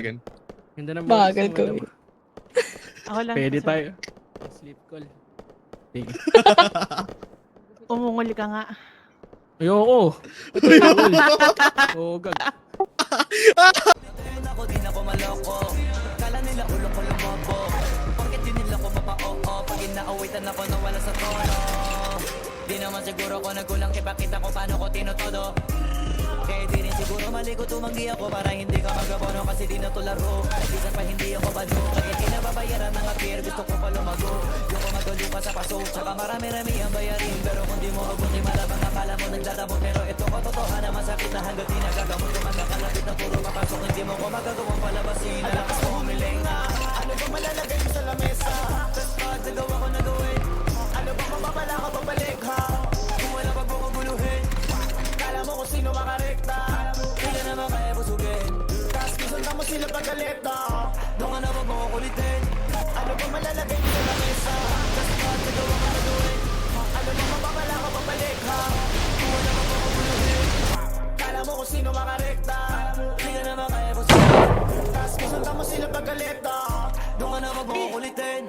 Ganda ng Bagal boses ko mo, eh. Ako lang. Pwede kasi tayo. Sleep call. Sige. Umungol ka nga. Ayoko. Ayoko. Oo, gag. Ako din ako maloko. Kala nila ulo ko lumobo. Bakit din nila ko mapa-oo? Pag inaawitan ako nawala sa tono. Di naman siguro ko nagkulang ipakita ko paano ko tinutodo. Kaya di rin siguro mali ko tumanggi ako para hindi ka magabono kasi di na to laro. Bisan pa hindi ako bado. Kaya kinababayaran ng appear gusto ko pa lumago. Yung ko magulupa sa paso. Tsaka marami-rami ang bayarin. Pero kung di mo mabuti malabang akala mo nagdadamo. Pero ito ko totohanan masakit na hanggang di nagagamot. Kung magkakalapit na puro kapasok hindi mo ko magagawang palabasin. Alakas mo humiling na. Ano ba malalagay mo sa lamesa? Tapos pag nagawa ko na gawin. Ano ba mapapala ka pabalik ha? Kung wala pag mo guluhin. Kala mo kung sino makarekta. Hindi naman kaya busugin. Tapos kisunta mo sila pagkaleta. Doon ka na wag mo kukulitin. Ano ba malalagay mo sa lamesa? Tapos pag nagawa ko na gawin. Ano ba mapapala ka pabalik ha? Kung wala pag mo guluhin. Kala mo kung sino makarekta. Hindi naman kaya busugin. Tapos kisunta mo sila pagkaleta. Doon ka na wag mo kukulitin.